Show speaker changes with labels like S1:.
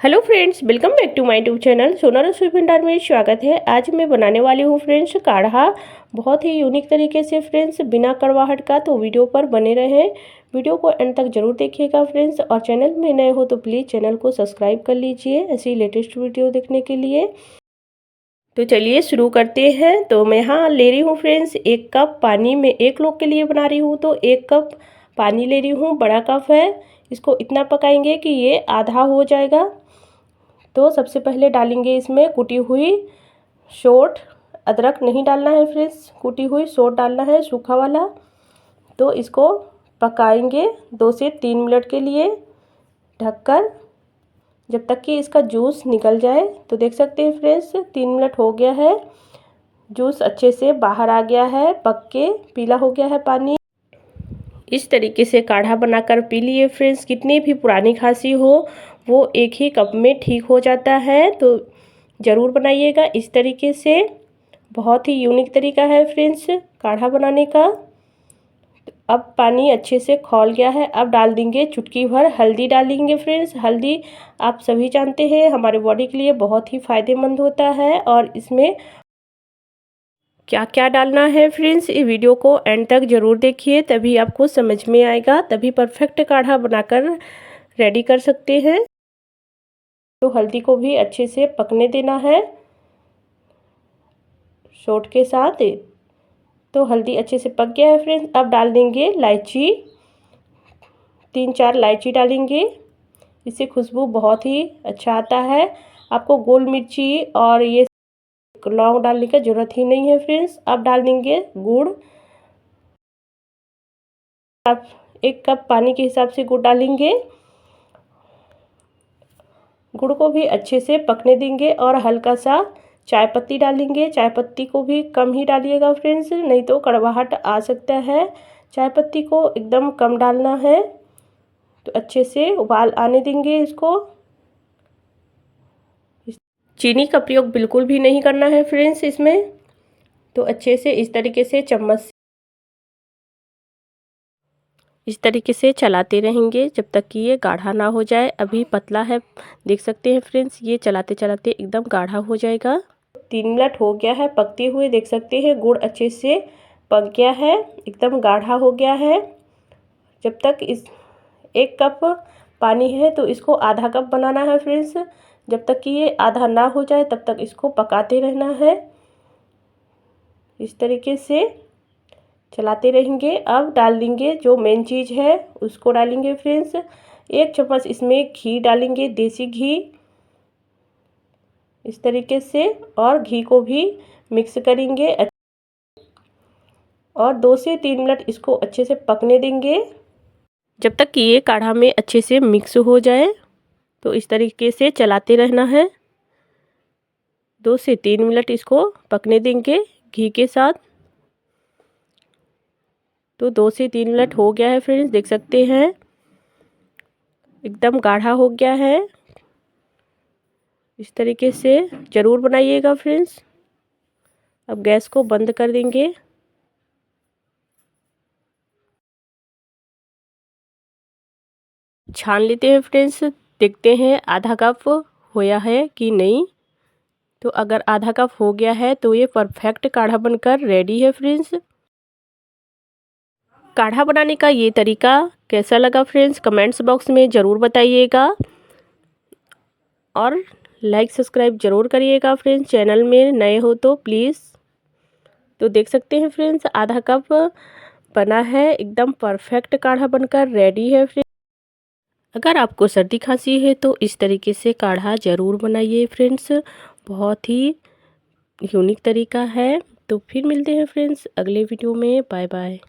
S1: Hello friends, welcome back to my YouTube channel Sona Rasoi भंडार में स्वागत है। आज मैं बनाने वाली हूँ फ्रेंड्स काढ़ा, बहुत ही यूनिक तरीके से फ्रेंड्स, बिना कड़वाहट का। तो वीडियो पर बने रहें, वीडियो को एंड तक जरूर देखिएगा फ्रेंड्स। और चैनल में नए हो तो प्लीज़ चैनल को सब्सक्राइब कर लीजिए ऐसी लेटेस्ट वीडियो देखने के लिए। तो चलिए शुरू करते हैं। तो मैं यहाँ ले रही हूँ फ्रेंड्स 1 कप पानी। में 1 लोग के लिए बना रही हूँ तो 1 कप पानी ले रही हूँ, बड़ा कप है। इसको इतना पकाएंगे कि ये आधा हो जाएगा। तो सबसे पहले डालेंगे इसमें कुटी हुई शोट। अदरक नहीं डालना है फ्रेंड्स, कुटी हुई शोट डालना है, सूखा वाला। तो इसको पकाएंगे 2 से 3 मिनट के लिए ढककर, जब तक कि इसका जूस निकल जाए। तो देख सकते हैं फ्रेंड्स 3 मिनट हो गया है, जूस अच्छे से बाहर आ गया है, पक के पीला हो गया है पानी। इस तरीके से काढ़ा बनाकर पी लिए फ्रेंड्स। कितनी भी पुरानी खांसी हो वो 1 ही कप में ठीक हो जाता है। तो ज़रूर बनाइएगा इस तरीके से, बहुत ही यूनिक तरीका है फ्रेंड्स काढ़ा बनाने का। अब पानी अच्छे से खौल गया है। अब डाल देंगे चुटकी भर हल्दी डालेंगे फ्रेंड्स। हल्दी आप सभी जानते हैं हमारे बॉडी के लिए बहुत ही फ़ायदेमंद होता है। और इसमें क्या क्या डालना है फ्रेंड्स, ये वीडियो को एंड तक ज़रूर देखिए, तभी आपको समझ में आएगा, तभी परफेक्ट काढ़ा बनाकर रेडी कर सकते हैं। तो हल्दी को भी अच्छे से पकने देना है शोट के साथ। तो हल्दी अच्छे से पक गया है फ्रेंड्स। अब डाल देंगे इलायची, 3-4 इलायची डालेंगे, इससे खुशबू बहुत ही अच्छा आता है। आपको गोल मिर्ची और ये लौंग डालने की ज़रूरत ही नहीं है फ्रेंड्स। अब डाल देंगे गुड़। आप 1 कप पानी के हिसाब से गुड़ डालेंगे। गुड़ को भी अच्छे से पकने देंगे और हल्का सा चाय पत्ती डालेंगे। चाय पत्ती को भी कम ही डालिएगा फ्रेंड्स, नहीं तो कड़वाहट आ सकता है। चाय पत्ती को एकदम कम डालना है। तो अच्छे से उबाल आने देंगे इसको। चीनी का प्रयोग बिल्कुल भी नहीं करना है फ्रेंड्स इसमें। तो अच्छे से इस तरीके से चम्मच इस तरीके से चलाते रहेंगे जब तक कि ये गाढ़ा ना हो जाए। अभी पतला है, देख सकते हैं फ्रेंड्स, ये चलाते चलाते एकदम गाढ़ा हो जाएगा। 3 मिनट हो गया है पकते हुए, देख सकते हैं गुड़ अच्छे से पक गया है, एकदम गाढ़ा हो गया है। जब तक इस 1 कप पानी है तो इसको आधा कप बनाना है फ्रेंड्स। जब तक कि ये आधा ना हो जाए तब तक इसको पकाते रहना है, इस तरीके से चलाते रहेंगे। अब डाल देंगे जो मेन चीज़ है उसको डालेंगे फ्रेंड्स। 1 चम्मच इसमें घी डालेंगे, देसी घी, इस तरीके से। और घी को भी मिक्स करेंगे और 2 से 3 मिनट इसको अच्छे से पकने देंगे, जब तक कि ये काढ़ा में अच्छे से मिक्स हो जाए। तो इस तरीके से चलाते रहना है, 2 से 3 मिनट इसको पकने देंगे घी के साथ। तो 2 से 3 मिनट हो गया है फ्रेंड्स, देख सकते हैं एकदम गाढ़ा हो गया है। इस तरीके से ज़रूर बनाइएगा फ्रेंड्स। अब गैस को बंद कर देंगे। छान लेते हैं फ्रेंड्स, देखते हैं आधा कप होया है कि नहीं। तो अगर आधा कप हो गया है तो ये परफेक्ट काढ़ा बनकर रेडी है फ्रेंड्स। काढ़ा बनाने का ये तरीका कैसा लगा फ्रेंड्स, कमेंट्स बॉक्स में ज़रूर बताइएगा। और लाइक सब्सक्राइब ज़रूर करिएगा फ्रेंड्स, चैनल में नए हो तो प्लीज़। तो देख सकते हैं फ्रेंड्स आधा कप बना है, एकदम परफेक्ट काढ़ा बनकर रेडी है फ्रेंड्स। अगर आपको सर्दी खांसी है तो इस तरीके से काढ़ा ज़रूर बनाइए फ्रेंड्स, बहुत ही यूनिक तरीका है। तो फिर मिलते हैं फ्रेंड्स अगले वीडियो में, बाय बाय।